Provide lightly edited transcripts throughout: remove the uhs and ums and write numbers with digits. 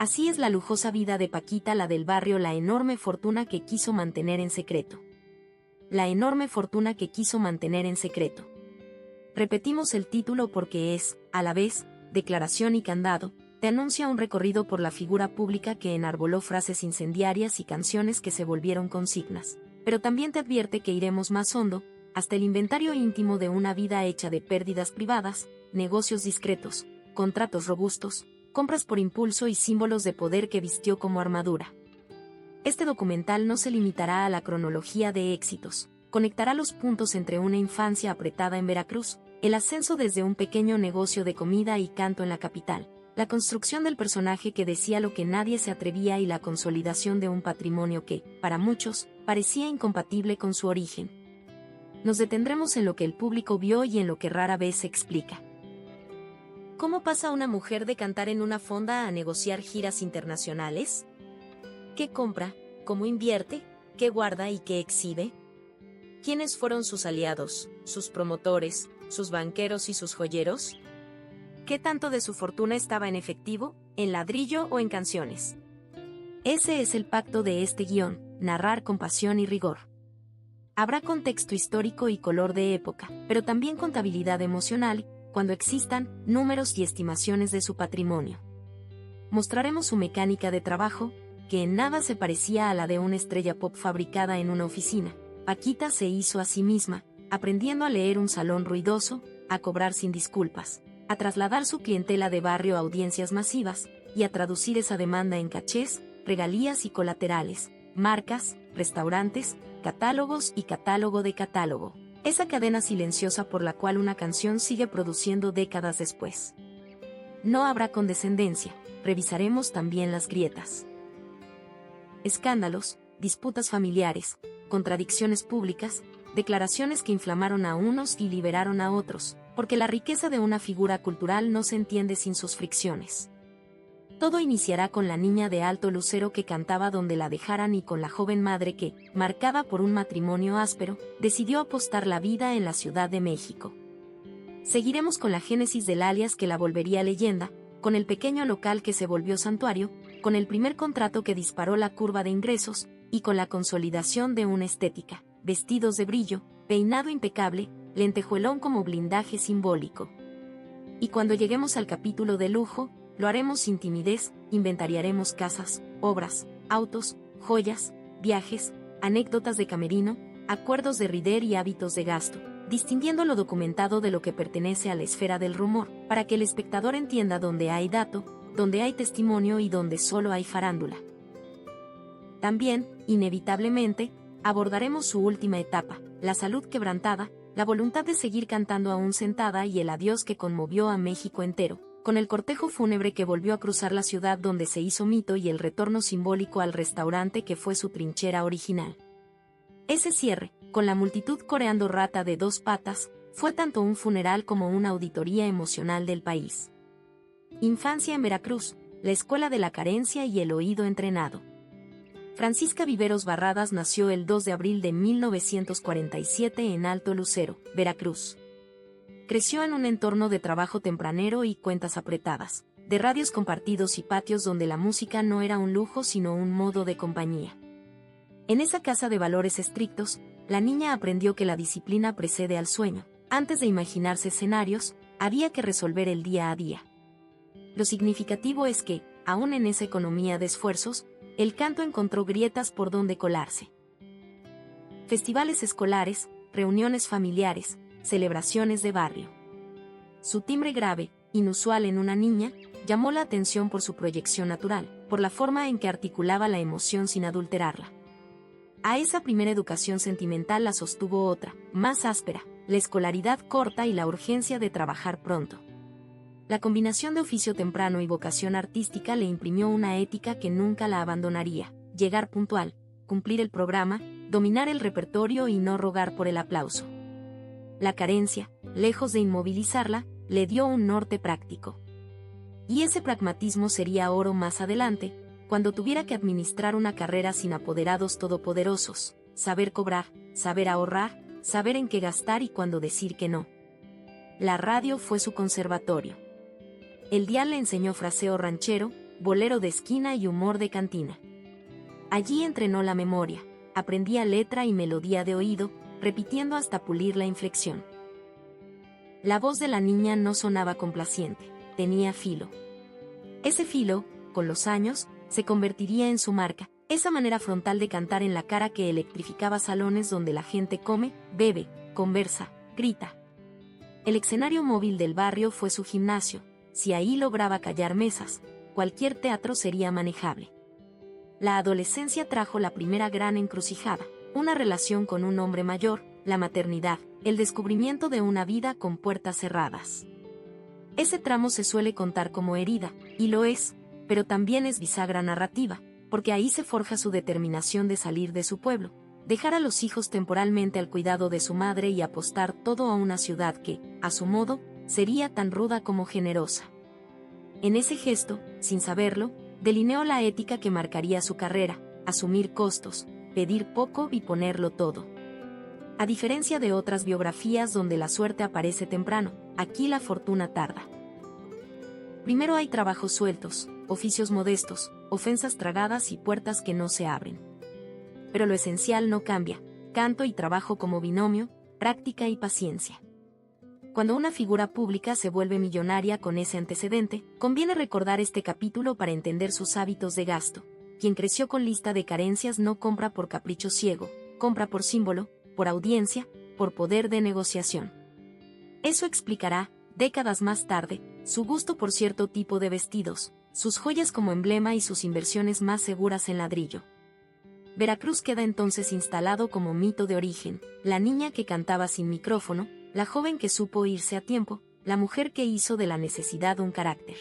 Así es la lujosa vida de Paquita, la del barrio, la enorme fortuna que quiso mantener en secreto. La enorme fortuna que quiso mantener en secreto. Repetimos el título porque es, a la vez, declaración y candado, te anuncia un recorrido por la figura pública que enarboló frases incendiarias y canciones que se volvieron consignas. Pero también te advierte que iremos más hondo, hasta el inventario íntimo de una vida hecha de pérdidas privadas, negocios discretos, contratos robustos, compras por impulso y símbolos de poder que vistió como armadura. Este documental no se limitará a la cronología de éxitos, conectará los puntos entre una infancia apretada en Veracruz, el ascenso desde un pequeño negocio de comida y canto en la capital, la construcción del personaje que decía lo que nadie se atrevía y la consolidación de un patrimonio que, para muchos, parecía incompatible con su origen. Nos detendremos en lo que el público vio y en lo que rara vez se explica. ¿Cómo pasa una mujer de cantar en una fonda a negociar giras internacionales? ¿Qué compra? ¿Cómo invierte? ¿Qué guarda y qué exhibe? ¿Quiénes fueron sus aliados, sus promotores, sus banqueros y sus joyeros? ¿Qué tanto de su fortuna estaba en efectivo, en ladrillo o en canciones? Ese es el pacto de este guión, narrar con pasión y rigor. Habrá contexto histórico y color de época, pero también contabilidad emocional, cuando existan números y estimaciones de su patrimonio. Mostraremos su mecánica de trabajo, que en nada se parecía a la de una estrella pop fabricada en una oficina. Paquita se hizo a sí misma, aprendiendo a leer un salón ruidoso, a cobrar sin disculpas, a trasladar su clientela de barrio a audiencias masivas, y a traducir esa demanda en cachés, regalías y colaterales, marcas, restaurantes, catálogos y catálogo de catálogo. Esa cadena silenciosa por la cual una canción sigue produciendo décadas después. No habrá condescendencia, revisaremos también las grietas. Escándalos, disputas familiares, contradicciones públicas, declaraciones que inflamaron a unos y liberaron a otros, porque la riqueza de una figura cultural no se entiende sin sus fricciones. Todo iniciará con la niña de alto lucero que cantaba donde la dejaran y con la joven madre que, marcada por un matrimonio áspero, decidió apostar la vida en la Ciudad de México. Seguiremos con la génesis del alias que la volvería leyenda, con el pequeño local que se volvió santuario, con el primer contrato que disparó la curva de ingresos, y con la consolidación de una estética, vestidos de brillo, peinado impecable, lentejuelón como blindaje simbólico. Y cuando lleguemos al capítulo de lujo, lo haremos sin timidez, inventariaremos casas, obras, autos, joyas, viajes, anécdotas de camerino, acuerdos de rider y hábitos de gasto, distinguiendo lo documentado de lo que pertenece a la esfera del rumor, para que el espectador entienda dónde hay dato, dónde hay testimonio y dónde solo hay farándula. También, inevitablemente, abordaremos su última etapa, la salud quebrantada, la voluntad de seguir cantando aún sentada y el adiós que conmovió a México entero, con el cortejo fúnebre que volvió a cruzar la ciudad donde se hizo mito y el retorno simbólico al restaurante que fue su trinchera original. Ese cierre, con la multitud coreando Rata de dos patas, fue tanto un funeral como una auditoría emocional del país. Infancia en Veracruz, la escuela de la carencia y el oído entrenado. Francisca Viveros Barradas nació el 2 de abril de 1947 en Alto Lucero, Veracruz. Creció en un entorno de trabajo tempranero y cuentas apretadas, de radios compartidos y patios donde la música no era un lujo sino un modo de compañía. En esa casa de valores estrictos, la niña aprendió que la disciplina precede al sueño. Antes de imaginarse escenarios, había que resolver el día a día. Lo significativo es que, aún en esa economía de esfuerzos, el canto encontró grietas por donde colarse. Festivales escolares, reuniones familiares, celebraciones de barrio. Su timbre grave, inusual en una niña, llamó la atención por su proyección natural, por la forma en que articulaba la emoción sin adulterarla. A esa primera educación sentimental la sostuvo otra, más áspera, la escolaridad corta y la urgencia de trabajar pronto. La combinación de oficio temprano y vocación artística le imprimió una ética que nunca la abandonaría: llegar puntual, cumplir el programa, dominar el repertorio y no rogar por el aplauso. La carencia, lejos de inmovilizarla, le dio un norte práctico. Y ese pragmatismo sería oro más adelante, cuando tuviera que administrar una carrera sin apoderados todopoderosos, saber cobrar, saber ahorrar, saber en qué gastar y cuándo decir que no. La radio fue su conservatorio. El dial le enseñó fraseo ranchero, bolero de esquina y humor de cantina. Allí entrenó la memoria, aprendía letra y melodía de oído, repitiendo hasta pulir la inflexión. La voz de la niña no sonaba complaciente, tenía filo. Ese filo, con los años, se convertiría en su marca, esa manera frontal de cantar en la cara que electrificaba salones donde la gente come, bebe, conversa, grita. El escenario móvil del barrio fue su gimnasio. Si ahí lograba callar mesas, cualquier teatro sería manejable. La adolescencia trajo la primera gran encrucijada, una relación con un hombre mayor, la maternidad, el descubrimiento de una vida con puertas cerradas. Ese tramo se suele contar como herida, y lo es, pero también es bisagra narrativa, porque ahí se forja su determinación de salir de su pueblo, dejar a los hijos temporalmente al cuidado de su madre y apostar todo a una ciudad que, a su modo, sería tan ruda como generosa. En ese gesto, sin saberlo, delineó la ética que marcaría su carrera: asumir costos, pedir poco y ponerlo todo. A diferencia de otras biografías donde la suerte aparece temprano, aquí la fortuna tarda. Primero hay trabajos sueltos, oficios modestos, ofensas tragadas y puertas que no se abren. Pero lo esencial no cambia: canto y trabajo como binomio, práctica y paciencia. Cuando una figura pública se vuelve millonaria con ese antecedente, conviene recordar este capítulo para entender sus hábitos de gasto. Quien creció con lista de carencias no compra por capricho ciego, compra por símbolo, por audiencia, por poder de negociación. Eso explicará, décadas más tarde, su gusto por cierto tipo de vestidos, sus joyas como emblema y sus inversiones más seguras en ladrillo. Veracruz queda entonces instalado como mito de origen: la niña que cantaba sin micrófono, la joven que supo irse a tiempo, la mujer que hizo de la necesidad un carácter.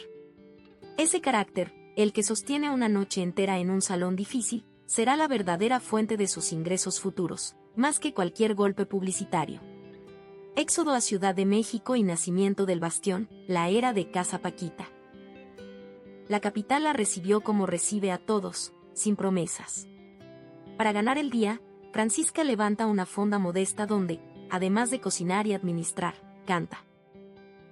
Ese carácter, el que sostiene una noche entera en un salón difícil, será la verdadera fuente de sus ingresos futuros, más que cualquier golpe publicitario. Éxodo a Ciudad de México y nacimiento del bastión, la era de Casa Paquita. La capital la recibió como recibe a todos, sin promesas. Para ganar el día, Francisca levanta una fonda modesta donde, además de cocinar y administrar, canta.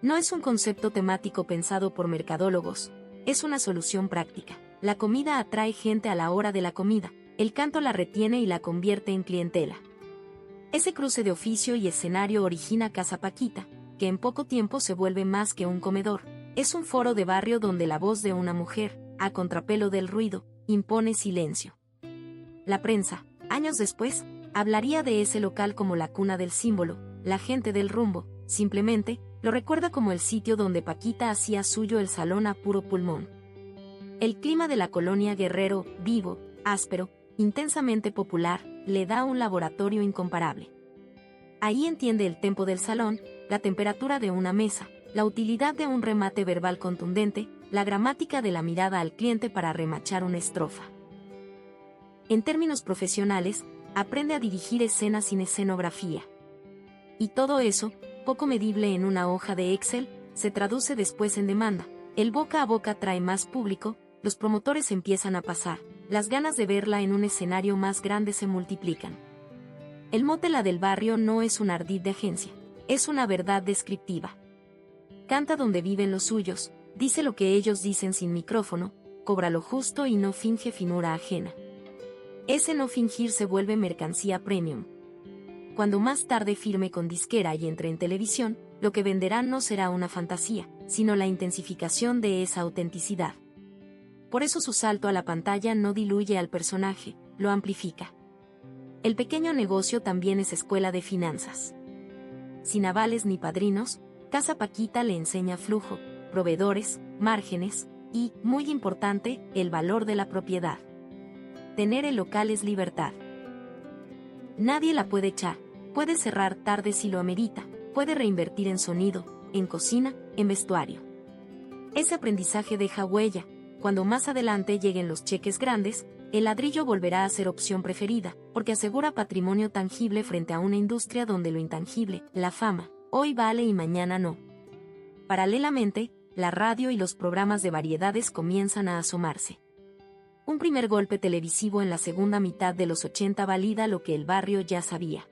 No es un concepto temático pensado por mercadólogos, es una solución práctica. La comida atrae gente a la hora de la comida, el canto la retiene y la convierte en clientela. Ese cruce de oficio y escenario origina Casa Paquita, que en poco tiempo se vuelve más que un comedor. Es un foro de barrio donde la voz de una mujer, a contrapelo del ruido, impone silencio. La prensa, años después, hablaría de ese local como la cuna del símbolo. La gente del rumbo, simplemente, lo recuerda como el sitio donde Paquita hacía suyo el salón a puro pulmón. El clima de la colonia Guerrero, vivo, áspero, intensamente popular, le da un laboratorio incomparable. Ahí entiende el tempo del salón, la temperatura de una mesa, la utilidad de un remate verbal contundente, la gramática de la mirada al cliente para remachar una estrofa. En términos profesionales, aprende a dirigir escenas sin escenografía. Y todo eso, poco medible en una hoja de Excel, se traduce después en demanda. El boca a boca trae más público, los promotores empiezan a pasar, las ganas de verla en un escenario más grande se multiplican. El mote La del Barrio no es un ardid de agencia, es una verdad descriptiva. Canta donde viven los suyos, dice lo que ellos dicen sin micrófono, cobra lo justo y no finge finura ajena. Ese no fingir se vuelve mercancía premium. Cuando más tarde firme con disquera y entre en televisión, lo que venderá no será una fantasía, sino la intensificación de esa autenticidad. Por eso su salto a la pantalla no diluye al personaje, lo amplifica. El pequeño negocio también es escuela de finanzas. Sin avales ni padrinos, Casa Paquita le enseña flujo, proveedores, márgenes y, muy importante, el valor de la propiedad. Tener el local es libertad. Nadie la puede echar, puede cerrar tarde si lo amerita, puede reinvertir en sonido, en cocina, en vestuario. Ese aprendizaje deja huella. Cuando más adelante lleguen los cheques grandes, el ladrillo volverá a ser opción preferida, porque asegura patrimonio tangible frente a una industria donde lo intangible, la fama, hoy vale y mañana no. Paralelamente, la radio y los programas de variedades comienzan a asomarse. Un primer golpe televisivo en la segunda mitad de los 80 valida lo que el barrio ya sabía.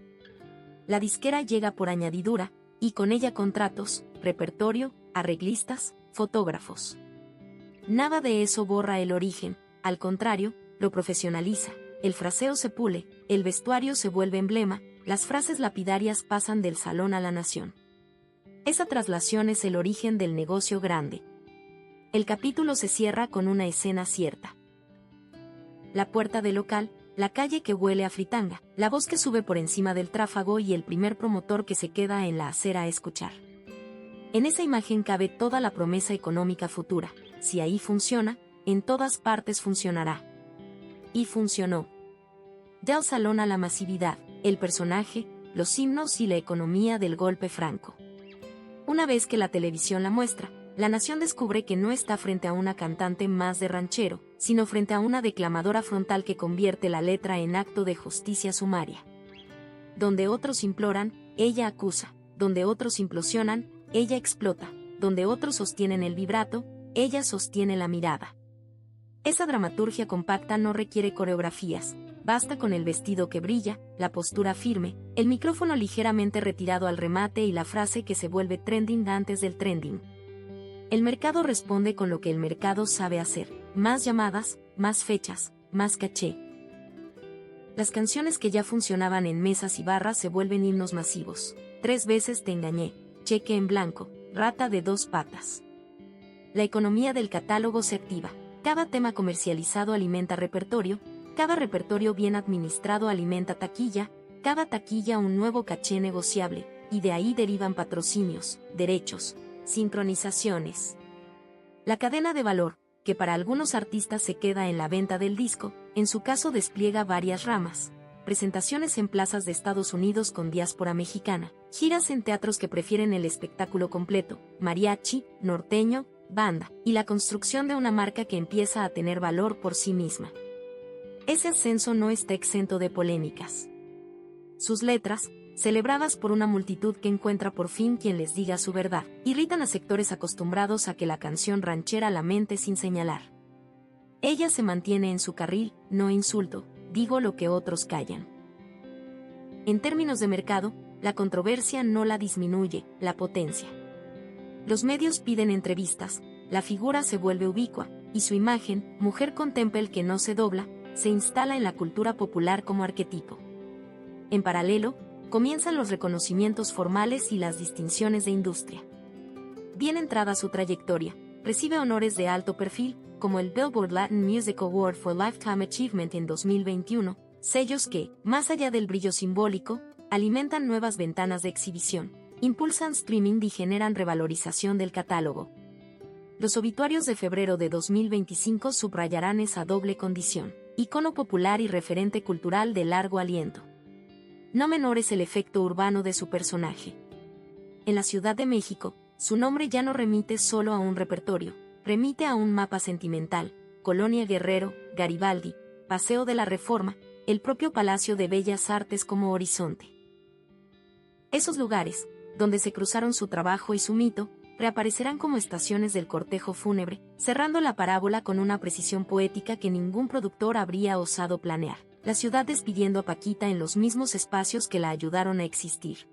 La disquera llega por añadidura, y con ella contratos, repertorio, arreglistas, fotógrafos. Nada de eso borra el origen, al contrario, lo profesionaliza. El fraseo se pule, el vestuario se vuelve emblema, las frases lapidarias pasan del salón a la nación. Esa traslación es el origen del negocio grande. El capítulo se cierra con una escena cierta. La puerta del local, la calle que huele a fritanga, la voz que sube por encima del tráfago y el primer promotor que se queda en la acera a escuchar. En esa imagen cabe toda la promesa económica futura. Si ahí funciona, en todas partes funcionará. Y funcionó. Del salón a la masividad, el personaje, los himnos y la economía del golpe franco. Una vez que la televisión la muestra, la nación descubre que no está frente a una cantante más de ranchero, sino frente a una declamadora frontal que convierte la letra en acto de justicia sumaria. Donde otros imploran, ella acusa. Donde otros implosionan, ella explota. Donde otros sostienen el vibrato, ella sostiene la mirada. Esa dramaturgia compacta no requiere coreografías, basta con el vestido que brilla, la postura firme, el micrófono ligeramente retirado al remate y la frase que se vuelve trending antes del trending. El mercado responde con lo que el mercado sabe hacer, más llamadas, más fechas, más caché. Las canciones que ya funcionaban en mesas y barras se vuelven himnos masivos. 3 veces te engañé, cheque en blanco, rata de 2 patas. La economía del catálogo se activa. Cada tema comercializado alimenta repertorio, cada repertorio bien administrado alimenta taquilla, cada taquilla un nuevo caché negociable, y de ahí derivan patrocinios, derechos, sincronizaciones. La cadena de valor, que para algunos artistas se queda en la venta del disco, en su caso despliega varias ramas. Presentaciones en plazas de Estados Unidos con diáspora mexicana, giras en teatros que prefieren el espectáculo completo, mariachi, norteño, banda, y la construcción de una marca que empieza a tener valor por sí misma. Ese ascenso no está exento de polémicas. Sus letras, celebradas por una multitud que encuentra por fin quien les diga su verdad, irritan a sectores acostumbrados a que la canción ranchera lamente sin señalar. Ella se mantiene en su carril, no insulto, digo lo que otros callan. En términos de mercado, la controversia no la disminuye, la potencia. Los medios piden entrevistas, la figura se vuelve ubicua, y su imagen, mujer con temple que no se dobla, se instala en la cultura popular como arquetipo. En paralelo, comienzan los reconocimientos formales y las distinciones de industria. Bien entrada su trayectoria, recibe honores de alto perfil, como el Billboard Latin Music Award for Lifetime Achievement en 2021, sellos que, más allá del brillo simbólico, alimentan nuevas ventanas de exhibición, impulsan streaming y generan revalorización del catálogo. Los obituarios de febrero de 2025 subrayarán esa doble condición, ícono popular y referente cultural de largo aliento. No menor es el efecto urbano de su personaje. En la Ciudad de México, su nombre ya no remite solo a un repertorio, remite a un mapa sentimental, Colonia Guerrero, Garibaldi, Paseo de la Reforma, el propio Palacio de Bellas Artes como horizonte. Esos lugares, donde se cruzaron su trabajo y su mito, reaparecerán como estaciones del cortejo fúnebre, cerrando la parábola con una precisión poética que ningún productor habría osado planear. La ciudad despidiendo a Paquita en los mismos espacios que la ayudaron a existir.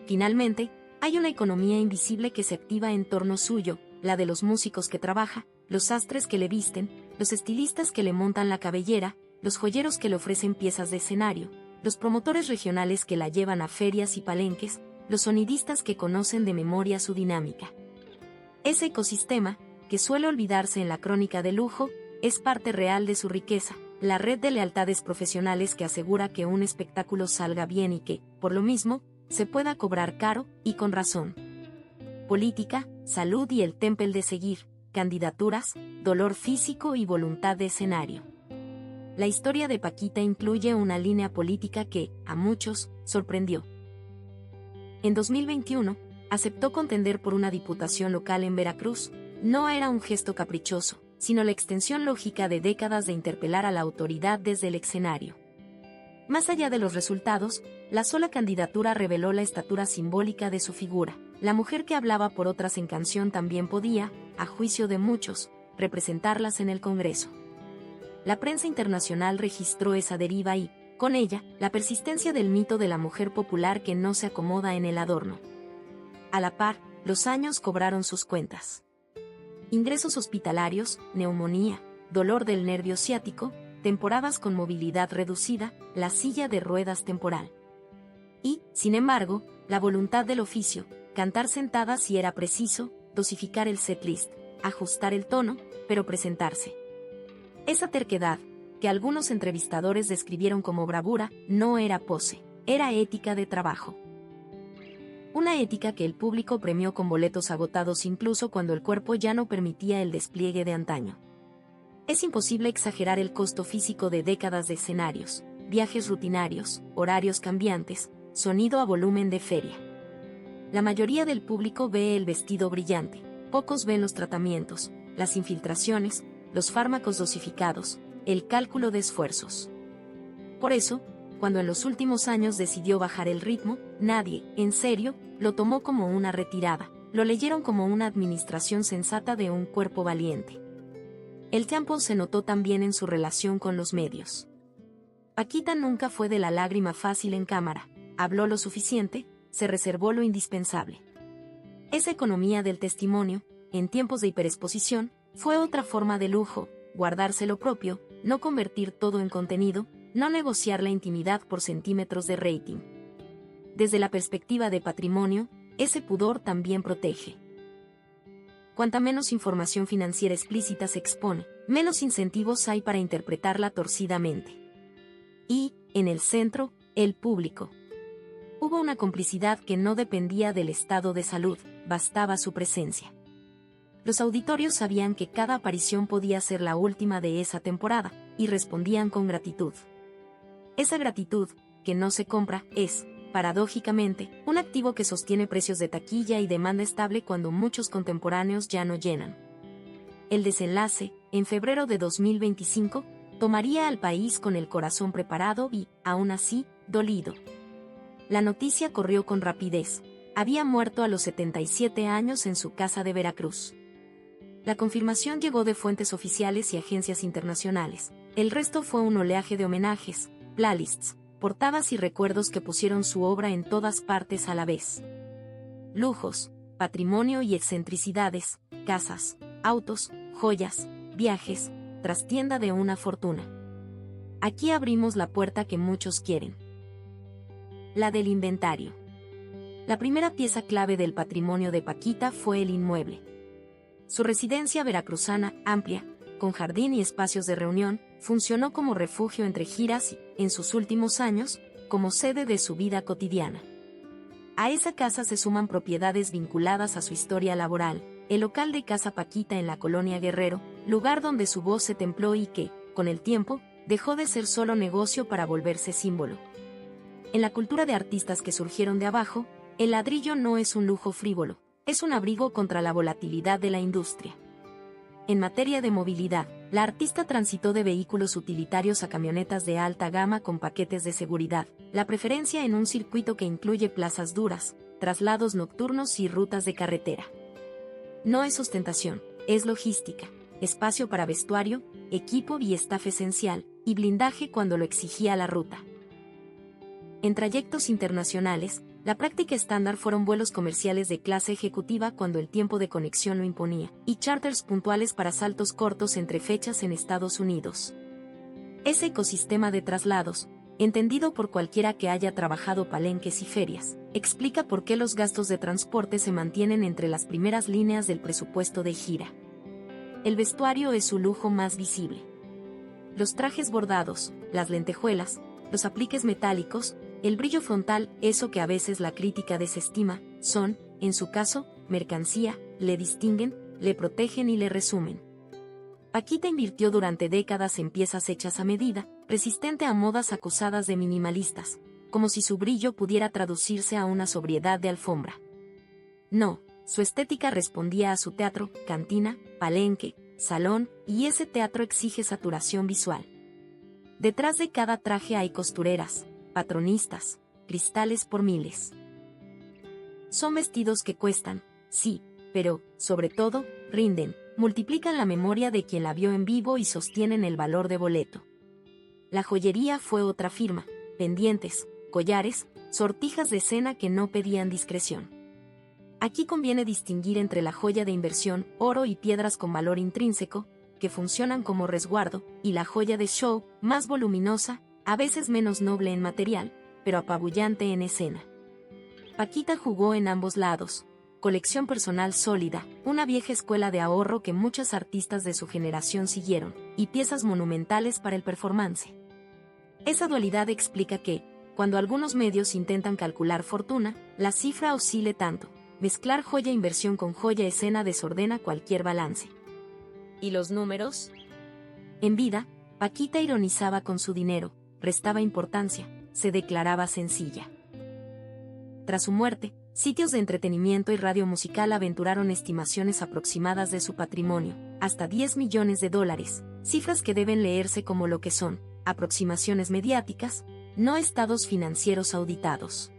Finalmente, hay una economía invisible que se activa en torno suyo, la de los músicos que trabaja, los sastres que le visten, los estilistas que le montan la cabellera, los joyeros que le ofrecen piezas de escenario, los promotores regionales que la llevan a ferias y palenques, los sonidistas que conocen de memoria su dinámica. Ese ecosistema, que suele olvidarse en la crónica de lujo, es parte real de su riqueza, la red de lealtades profesionales que asegura que un espectáculo salga bien y que, por lo mismo, se pueda cobrar caro, y con razón. Política, salud y el temple de seguir, candidaturas, dolor físico y voluntad de escenario. La historia de Paquita incluye una línea política que, a muchos, sorprendió. En 2021, aceptó contender por una diputación local en Veracruz. No era un gesto caprichoso, sino la extensión lógica de décadas de interpelar a la autoridad desde el escenario. Más allá de los resultados, la sola candidatura reveló la estatura simbólica de su figura. La mujer que hablaba por otras en canción también podía, a juicio de muchos, representarlas en el Congreso. La prensa internacional registró esa deriva y, con ella, la persistencia del mito de la mujer popular que no se acomoda en el adorno. A la par, los años cobraron sus cuentas. Ingresos hospitalarios, neumonía, dolor del nervio ciático, temporadas con movilidad reducida, la silla de ruedas temporal. Y, sin embargo, la voluntad del oficio, cantar sentada si era preciso, dosificar el setlist, ajustar el tono, pero presentarse. Esa terquedad, que algunos entrevistadores describieron como bravura, no era pose, era ética de trabajo. Una ética que el público premió con boletos agotados incluso cuando el cuerpo ya no permitía el despliegue de antaño. Es imposible exagerar el costo físico de décadas de escenarios, viajes rutinarios, horarios cambiantes, sonido a volumen de feria. La mayoría del público ve el vestido brillante, pocos ven los tratamientos, las infiltraciones, los fármacos dosificados, el cálculo de esfuerzos. Por eso, cuando en los últimos años decidió bajar el ritmo, nadie, en serio, lo tomó como una retirada, lo leyeron como una administración sensata de un cuerpo valiente. El tiempo se notó también en su relación con los medios. Paquita nunca fue de la lágrima fácil en cámara, habló lo suficiente, se reservó lo indispensable. Esa economía del testimonio, en tiempos de hiperexposición, fue otra forma de lujo, guardarse lo propio, no convertir todo en contenido, no negociar la intimidad por centímetros de rating. Desde la perspectiva de patrimonio, ese pudor también protege. Cuanta menos información financiera explícita se expone, menos incentivos hay para interpretarla torcidamente. Y, en el centro, el público. Hubo una complicidad que no dependía del estado de salud, bastaba su presencia. Los auditorios sabían que cada aparición podía ser la última de esa temporada, y respondían con gratitud. Esa gratitud, que no se compra, es, paradójicamente, un activo que sostiene precios de taquilla y demanda estable cuando muchos contemporáneos ya no llenan. El desenlace, en febrero de 2025, tomaría al país con el corazón preparado y, aún así, dolido. La noticia corrió con rapidez. Había muerto a los 77 años en su casa de Veracruz. La confirmación llegó de fuentes oficiales y agencias internacionales. El resto fue un oleaje de homenajes, playlists, portadas y recuerdos que pusieron su obra en todas partes a la vez. Lujos, patrimonio y excentricidades, casas, autos, joyas, viajes, trastienda de una fortuna. Aquí abrimos la puerta que muchos quieren. La del inventario. La primera pieza clave del patrimonio de Paquita fue el inmueble. Su residencia veracruzana, amplia, con jardín y espacios de reunión, funcionó como refugio entre giras y, en sus últimos años, como sede de su vida cotidiana. A esa casa se suman propiedades vinculadas a su historia laboral, el local de Casa Paquita en la colonia Guerrero, lugar donde su voz se templó y que, con el tiempo, dejó de ser solo negocio para volverse símbolo. En la cultura de artistas que surgieron de abajo, el ladrillo no es un lujo frívolo, es un abrigo contra la volatilidad de la industria. En materia de movilidad, la artista transitó de vehículos utilitarios a camionetas de alta gama con paquetes de seguridad, la preferencia en un circuito que incluye plazas duras, traslados nocturnos y rutas de carretera. No es ostentación, es logística, espacio para vestuario, equipo y staff esencial, y blindaje cuando lo exigía la ruta. En trayectos internacionales, la práctica estándar fueron vuelos comerciales de clase ejecutiva cuando el tiempo de conexión lo imponía, y charters puntuales para saltos cortos entre fechas en Estados Unidos. Ese ecosistema de traslados, entendido por cualquiera que haya trabajado palenques y ferias, explica por qué los gastos de transporte se mantienen entre las primeras líneas del presupuesto de gira. El vestuario es su lujo más visible. Los trajes bordados, las lentejuelas, los apliques metálicos, el brillo frontal, eso que a veces la crítica desestima, son, en su caso, mercancía, le distinguen, le protegen y le resumen. Paquita invirtió durante décadas en piezas hechas a medida, resistente a modas acusadas de minimalistas, como si su brillo pudiera traducirse a una sobriedad de alfombra. No, su estética respondía a su teatro, cantina, palenque, salón, y ese teatro exige saturación visual. Detrás de cada traje hay costureras, patronistas, cristales por miles. Son vestidos que cuestan, sí, pero, sobre todo, rinden, multiplican la memoria de quien la vio en vivo y sostienen el valor de boleto. La joyería fue otra firma, pendientes, collares, sortijas de cena que no pedían discreción. Aquí conviene distinguir entre la joya de inversión, oro y piedras con valor intrínseco, que funcionan como resguardo, y la joya de show, más voluminosa, a veces menos noble en material, pero apabullante en escena. Paquita jugó en ambos lados. Colección personal sólida, una vieja escuela de ahorro que muchos artistas de su generación siguieron, y piezas monumentales para el performance. Esa dualidad explica que, cuando algunos medios intentan calcular fortuna, la cifra oscile tanto. Mezclar joya inversión con joya escena desordena cualquier balance. ¿Y los números? En vida, Paquita ironizaba con su dinero, restaba importancia, se declaraba sencilla. Tras su muerte, sitios de entretenimiento y radio musical aventuraron estimaciones aproximadas de su patrimonio, hasta $10 millones, cifras que deben leerse como lo que son, aproximaciones mediáticas, no estados financieros auditados.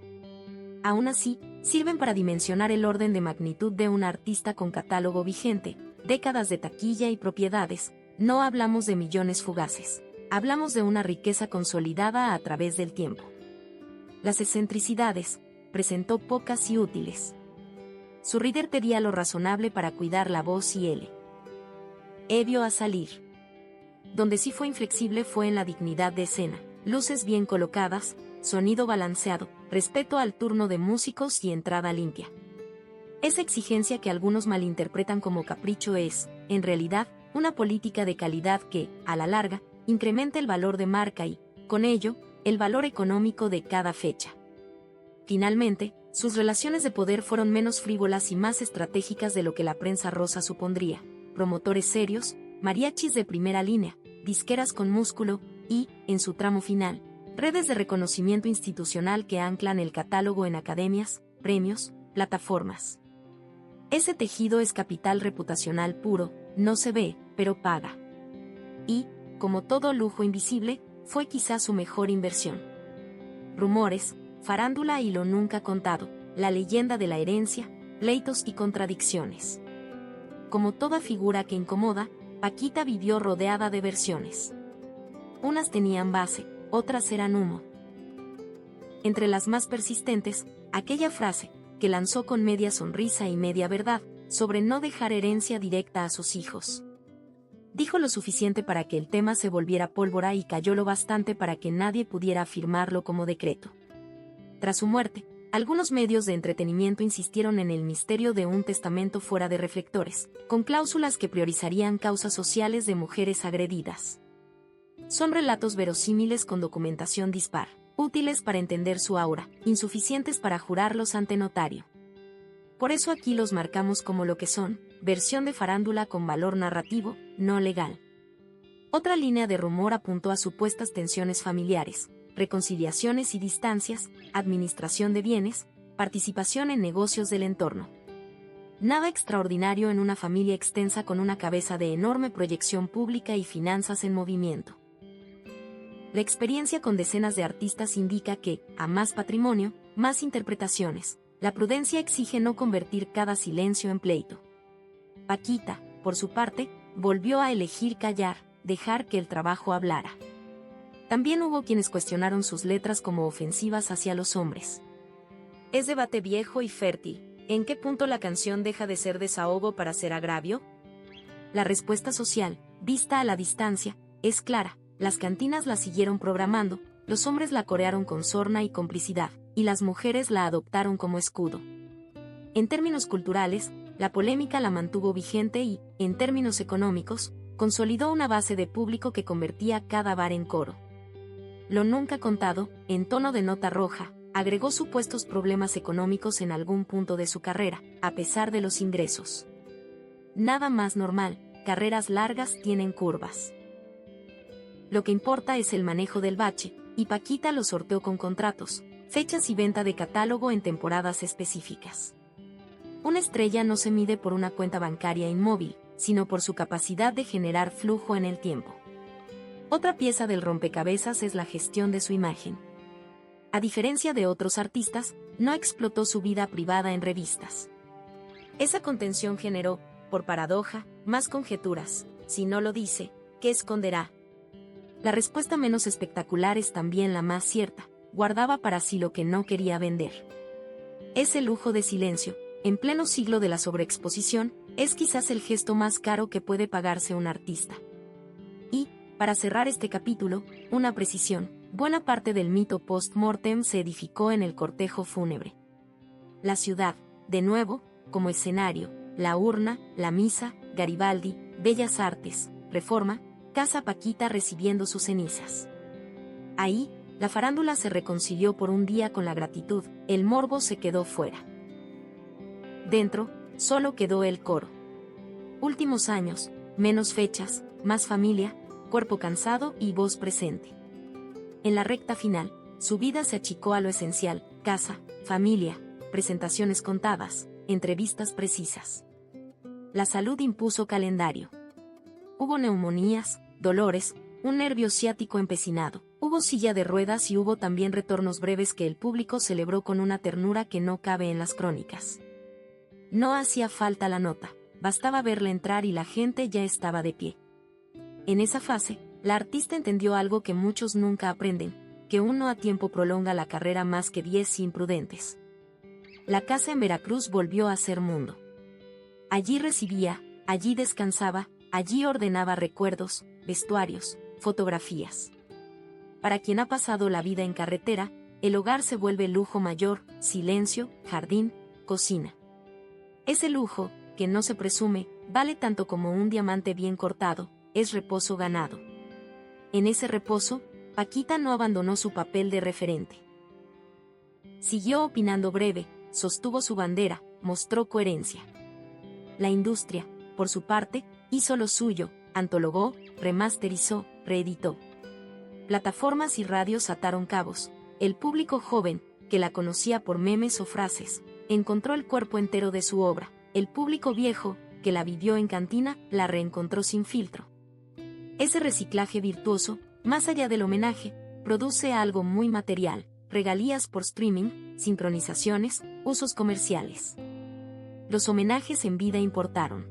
Aún así, sirven para dimensionar el orden de magnitud de un artista con catálogo vigente, décadas de taquilla y propiedades. No hablamos de millones fugaces, hablamos de una riqueza consolidada a través del tiempo. Las excentricidades, presentó pocas y útiles. Su reader pedía lo razonable para cuidar la voz y él vio a salir. Donde sí fue inflexible fue en la dignidad de escena, luces bien colocadas, sonido balanceado, respeto al turno de músicos y entrada limpia. Esa exigencia que algunos malinterpretan como capricho es, en realidad, una política de calidad que, a la larga, incrementa el valor de marca y, con ello, el valor económico de cada fecha. Finalmente, sus relaciones de poder fueron menos frívolas y más estratégicas de lo que la prensa rosa supondría. Promotores serios, mariachis de primera línea, disqueras con músculo y, en su tramo final, redes de reconocimiento institucional que anclan el catálogo en academias, premios, plataformas. Ese tejido es capital reputacional puro, no se ve, pero paga. Y, como todo lujo invisible, fue quizá su mejor inversión. Rumores, farándula y lo nunca contado, la leyenda de la herencia, pleitos y contradicciones. Como toda figura que incomoda, Paquita vivió rodeada de versiones. Unas tenían base, otras eran humo. Entre las más persistentes, aquella frase, que lanzó con media sonrisa y media verdad, sobre no dejar herencia directa a sus hijos. Dijo lo suficiente para que el tema se volviera pólvora y cayó lo bastante para que nadie pudiera afirmarlo como decreto. Tras su muerte, algunos medios de entretenimiento insistieron en el misterio de un testamento fuera de reflectores, con cláusulas que priorizarían causas sociales de mujeres agredidas. Son relatos verosímiles con documentación dispar, útiles para entender su aura, insuficientes para jurarlos ante notario. Por eso aquí los marcamos como lo que son, versión de farándula con valor narrativo, no legal. Otra línea de rumor apuntó a supuestas tensiones familiares, reconciliaciones y distancias, administración de bienes, participación en negocios del entorno. Nada extraordinario en una familia extensa con una cabeza de enorme proyección pública y finanzas en movimiento. La experiencia con decenas de artistas indica que, a más patrimonio, más interpretaciones, la prudencia exige no convertir cada silencio en pleito. Paquita, por su parte, volvió a elegir callar, dejar que el trabajo hablara. También hubo quienes cuestionaron sus letras como ofensivas hacia los hombres. Es debate viejo y fértil. ¿En qué punto la canción deja de ser desahogo para ser agravio? La respuesta social, vista a la distancia, es clara. Las cantinas la siguieron programando, los hombres la corearon con sorna y complicidad, y las mujeres la adoptaron como escudo. En términos culturales, la polémica la mantuvo vigente y, en términos económicos, consolidó una base de público que convertía cada bar en coro. Lo nunca contado, en tono de nota roja, agregó supuestos problemas económicos en algún punto de su carrera, a pesar de los ingresos. Nada más normal, carreras largas tienen curvas. Lo que importa es el manejo del bache, y Paquita lo sorteó con contratos, fechas y venta de catálogo en temporadas específicas. Una estrella no se mide por una cuenta bancaria inmóvil, sino por su capacidad de generar flujo en el tiempo. Otra pieza del rompecabezas es la gestión de su imagen. A diferencia de otros artistas, no explotó su vida privada en revistas. Esa contención generó, por paradoja, más conjeturas. Si no lo dice, ¿qué esconderá? La respuesta menos espectacular es también la más cierta, guardaba para sí lo que no quería vender. Ese lujo de silencio, en pleno siglo de la sobreexposición, es quizás el gesto más caro que puede pagarse un artista. Y, para cerrar este capítulo, una precisión: buena parte del mito post-mortem se edificó en el cortejo fúnebre. La ciudad, de nuevo, como escenario, la urna, la misa, Garibaldi, Bellas Artes, Reforma, Casa Paquita recibiendo sus cenizas. Ahí, la farándula se reconcilió por un día con la gratitud, el morbo se quedó fuera. Dentro, solo quedó el coro. Últimos años, menos fechas, más familia, cuerpo cansado y voz presente. En la recta final, su vida se achicó a lo esencial: casa, familia, presentaciones contadas, entrevistas precisas. La salud impuso calendario. Hubo neumonías, dolores, un nervio ciático empecinado, hubo silla de ruedas y hubo también retornos breves que el público celebró con una ternura que no cabe en las crónicas. No hacía falta la nota, bastaba verla entrar y la gente ya estaba de pie. En esa fase, la artista entendió algo que muchos nunca aprenden, que uno a tiempo prolonga la carrera más que 10 imprudentes. La casa en Veracruz volvió a ser mundo. Allí recibía, allí descansaba, allí ordenaba recuerdos, vestuarios, fotografías. Para quien ha pasado la vida en carretera, el hogar se vuelve lujo mayor: silencio, jardín, cocina. Ese lujo, que no se presume, vale tanto como un diamante bien cortado, es reposo ganado. En ese reposo, Paquita no abandonó su papel de referente. Siguió opinando breve, sostuvo su bandera, mostró coherencia. La industria, por su parte, hizo lo suyo, antologó, remasterizó, reeditó. Plataformas y radios ataron cabos. El público joven, que la conocía por memes o frases, encontró el cuerpo entero de su obra. El público viejo, que la vivió en cantina, la reencontró sin filtro. Ese reciclaje virtuoso, más allá del homenaje, produce algo muy material: regalías por streaming, sincronizaciones, usos comerciales. Los homenajes en vida importaron.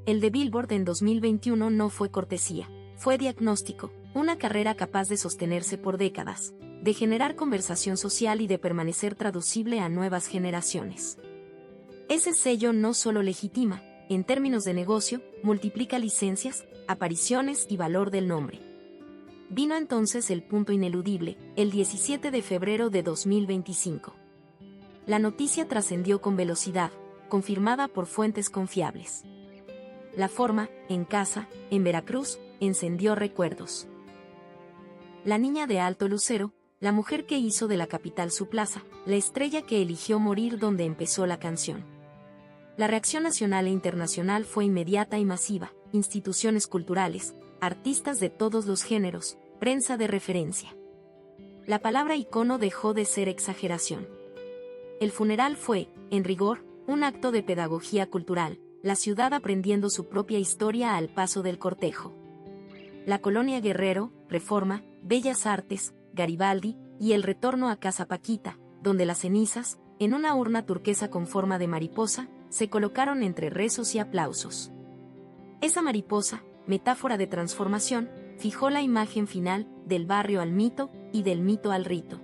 El de Billboard en 2021 no fue cortesía, fue diagnóstico, una carrera capaz de sostenerse por décadas, de generar conversación social y de permanecer traducible a nuevas generaciones. Ese sello no solo legitima, en términos de negocio, multiplica licencias, apariciones y valor del nombre. Vino entonces el punto ineludible, el 17 de febrero de 2025. La noticia trascendió con velocidad, confirmada por fuentes confiables. La forma, en casa, en Veracruz, encendió recuerdos. La niña de Alto Lucero, la mujer que hizo de la capital su plaza, la estrella que eligió morir donde empezó la canción. La reacción nacional e internacional fue inmediata y masiva: instituciones culturales, artistas de todos los géneros, prensa de referencia. La palabra icono dejó de ser exageración. El funeral fue, en rigor, un acto de pedagogía cultural, la ciudad aprendiendo su propia historia al paso del cortejo. La colonia Guerrero, Reforma, Bellas Artes, Garibaldi, y el retorno a Casa Paquita, donde las cenizas, en una urna turquesa con forma de mariposa, se colocaron entre rezos y aplausos. Esa mariposa, metáfora de transformación, fijó la imagen final, del barrio al mito, y del mito al rito.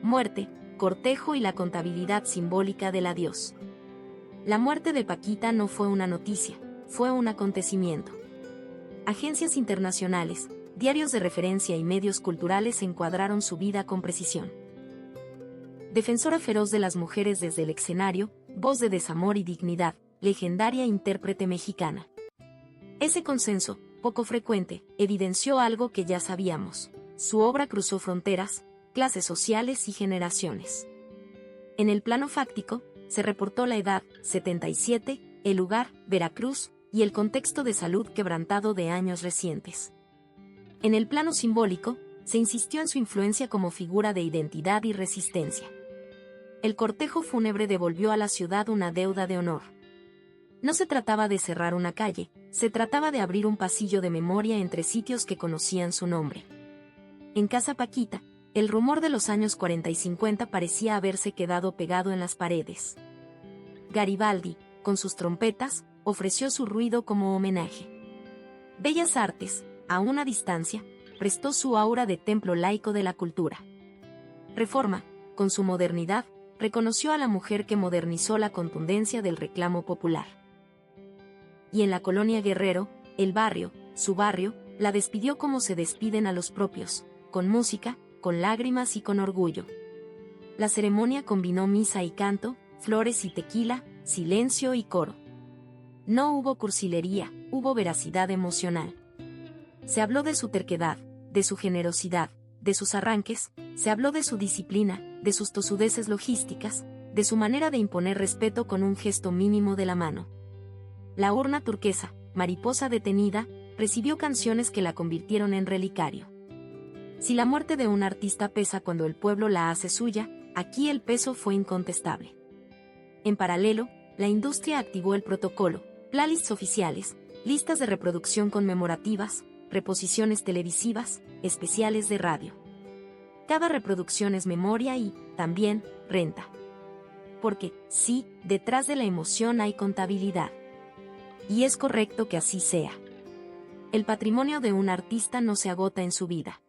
Muerte, cortejo y la contabilidad simbólica del adiós. La muerte de Paquita no fue una noticia, fue un acontecimiento. Agencias internacionales, diarios de referencia y medios culturales encuadraron su vida con precisión. Defensora feroz de las mujeres desde el escenario, voz de desamor y dignidad, legendaria intérprete mexicana. Ese consenso, poco frecuente, evidenció algo que ya sabíamos: su obra cruzó fronteras, clases sociales y generaciones. En el plano fáctico, se reportó la edad, 77, el lugar, Veracruz, y el contexto de salud quebrantado de años recientes. En el plano simbólico, se insistió en su influencia como figura de identidad y resistencia. El cortejo fúnebre devolvió a la ciudad una deuda de honor. No se trataba de cerrar una calle, se trataba de abrir un pasillo de memoria entre sitios que conocían su nombre. En Casa Paquita, el rumor de los años 40 y 50 parecía haberse quedado pegado en las paredes. Garibaldi, con sus trompetas, ofreció su ruido como homenaje. Bellas Artes, a una distancia, prestó su aura de templo laico de la cultura. Reforma, con su modernidad, reconoció a la mujer que modernizó la contundencia del reclamo popular. Y en la colonia Guerrero, el barrio, su barrio, la despidió como se despiden a los propios, con música, con lágrimas y con orgullo. La ceremonia combinó misa y canto, flores y tequila, silencio y coro. No hubo cursilería, hubo veracidad emocional. Se habló de su terquedad, de su generosidad, de sus arranques, se habló de su disciplina, de sus tosudeces logísticas, de su manera de imponer respeto con un gesto mínimo de la mano. La urna turquesa, mariposa detenida, recibió canciones que la convirtieron en relicario. Si la muerte de un artista pesa cuando el pueblo la hace suya, aquí el peso fue incontestable. En paralelo, la industria activó el protocolo, playlists oficiales, listas de reproducción conmemorativas, reposiciones televisivas, especiales de radio. Cada reproducción es memoria y, también, renta. Porque, sí, detrás de la emoción hay contabilidad. Y es correcto que así sea. El patrimonio de un artista no se agota en su vida.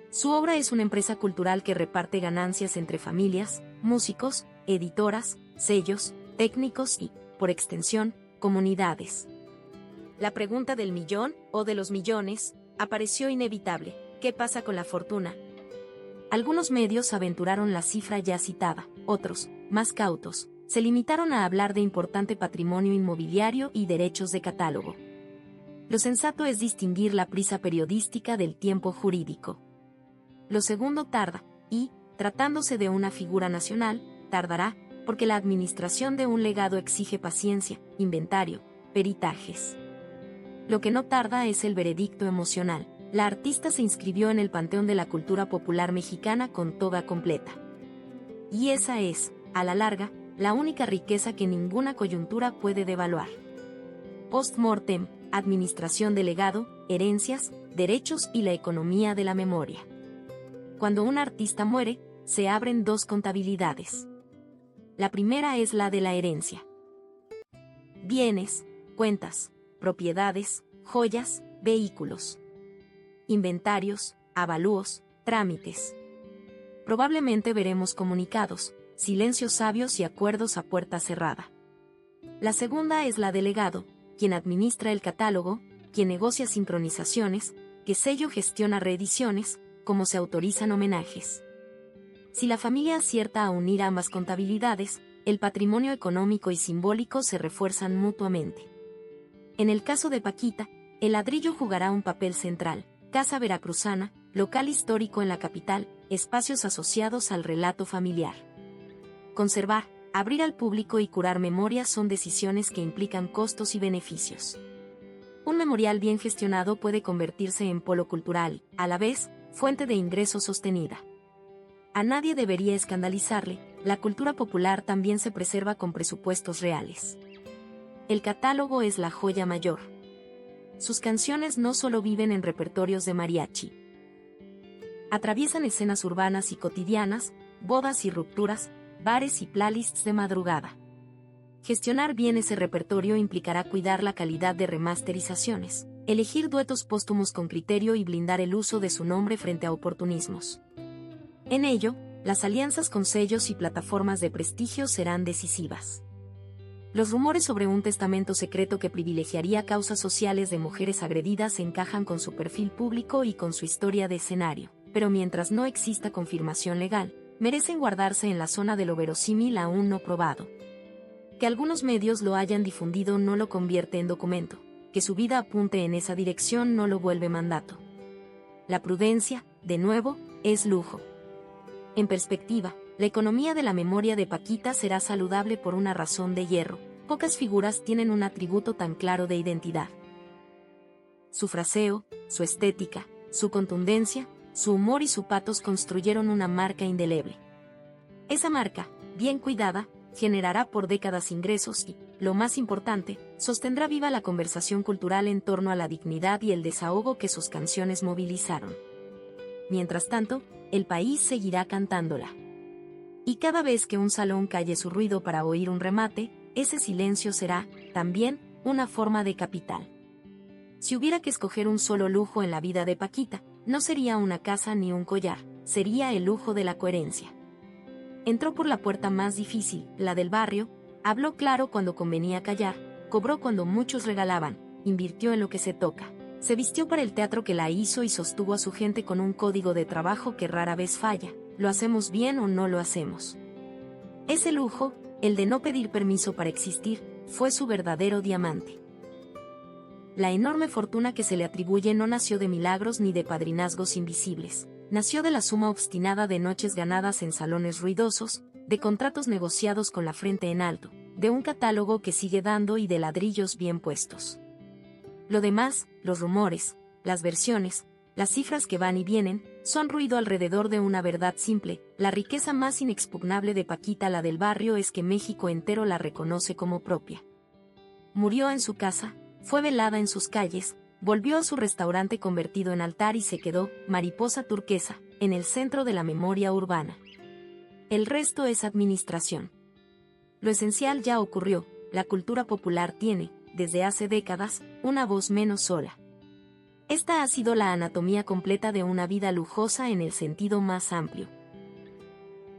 Su obra es una empresa cultural que reparte ganancias entre familias, músicos, editoras, sellos, técnicos y, por extensión, comunidades. La pregunta del millón, o de los millones, apareció inevitable. ¿Qué pasa con la fortuna? Algunos medios aventuraron la cifra ya citada, otros, más cautos, se limitaron a hablar de importante patrimonio inmobiliario y derechos de catálogo. Lo sensato es distinguir la prisa periodística del tiempo jurídico. Lo segundo tarda, y, tratándose de una figura nacional, tardará, porque la administración de un legado exige paciencia, inventario, peritajes. Lo que no tarda es el veredicto emocional. La artista se inscribió en el panteón de la cultura popular mexicana con toga completa. Y esa es, a la larga, la única riqueza que ninguna coyuntura puede devaluar. Post-mortem, administración de legado, herencias, derechos y la economía de la memoria. Cuando un artista muere, se abren dos contabilidades. La primera es la de la herencia. Bienes, cuentas, propiedades, joyas, vehículos, inventarios, avalúos, trámites. Probablemente veremos comunicados, silencios sabios y acuerdos a puerta cerrada. La segunda es la del legado, quien administra el catálogo, quien negocia sincronizaciones, que sello gestiona reediciones, como se autorizan homenajes. Si la familia acierta a unir ambas contabilidades, el patrimonio económico y simbólico se refuerzan mutuamente. En el caso de Paquita, el ladrillo jugará un papel central, casa veracruzana, local histórico en la capital, espacios asociados al relato familiar. Conservar, abrir al público y curar memorias son decisiones que implican costos y beneficios. Un memorial bien gestionado puede convertirse en polo cultural, a la vez, fuente de ingreso sostenida. A nadie debería escandalizarle, la cultura popular también se preserva con presupuestos reales. El catálogo es la joya mayor. Sus canciones no solo viven en repertorios de mariachi. Atraviesan escenas urbanas y cotidianas, bodas y rupturas, bares y playlists de madrugada. Gestionar bien ese repertorio implicará cuidar la calidad de remasterizaciones, elegir duetos póstumos con criterio y blindar el uso de su nombre frente a oportunismos. En ello, las alianzas con sellos y plataformas de prestigio serán decisivas. Los rumores sobre un testamento secreto que privilegiaría causas sociales de mujeres agredidas encajan con su perfil público y con su historia de escenario, pero mientras no exista confirmación legal, merecen guardarse en la zona de lo verosímil aún no probado. Que algunos medios lo hayan difundido no lo convierte en documento, que su vida apunte en esa dirección no lo vuelve mandato. La prudencia, de nuevo, es lujo. En perspectiva, la economía de la memoria de Paquita será saludable por una razón de hierro. Pocas figuras tienen un atributo tan claro de identidad. Su fraseo, su estética, su contundencia, su humor y su patos construyeron una marca indeleble. Esa marca, bien cuidada, generará por décadas ingresos y, lo más importante, sostendrá viva la conversación cultural en torno a la dignidad y el desahogo que sus canciones movilizaron. Mientras tanto, el país seguirá cantándola. Y cada vez que un salón calle su ruido para oír un remate, ese silencio será, también, una forma de capital. Si hubiera que escoger un solo lujo en la vida de Paquita, no sería una casa ni un collar, sería el lujo de la coherencia. Entró por la puerta más difícil, la del barrio, habló claro cuando convenía callar, cobró cuando muchos regalaban, invirtió en lo que se toca. Se vistió para el teatro que la hizo y sostuvo a su gente con un código de trabajo que rara vez falla, lo hacemos bien o no lo hacemos. Ese lujo, el de no pedir permiso para existir, fue su verdadero diamante. La enorme fortuna que se le atribuye no nació de milagros ni de padrinazgos invisibles, nació de la suma obstinada de noches ganadas en salones ruidosos, de contratos negociados con la frente en alto, de un catálogo que sigue dando y de ladrillos bien puestos. Lo demás, los rumores, las versiones, las cifras que van y vienen, son ruido alrededor de una verdad simple. La riqueza más inexpugnable de Paquita, la del barrio, es que México entero la reconoce como propia. Murió en su casa, fue velada en sus calles, volvió a su restaurante convertido en altar y se quedó, mariposa turquesa, en el centro de la memoria urbana. El resto es administración. Lo esencial ya ocurrió, la cultura popular tiene, desde hace décadas, una voz menos sola. Esta ha sido la anatomía completa de una vida lujosa en el sentido más amplio.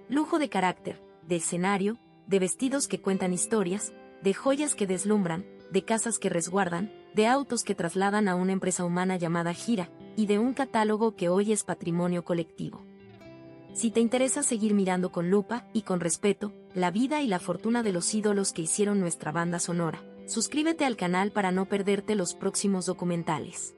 Lujo de carácter, de escenario, de vestidos que cuentan historias, de joyas que deslumbran, de casas que resguardan, de autos que trasladan a una empresa humana llamada Gira, y de un catálogo que hoy es patrimonio colectivo. Si te interesa seguir mirando con lupa y con respeto la vida y la fortuna de los ídolos que hicieron nuestra banda sonora, suscríbete al canal para no perderte los próximos documentales.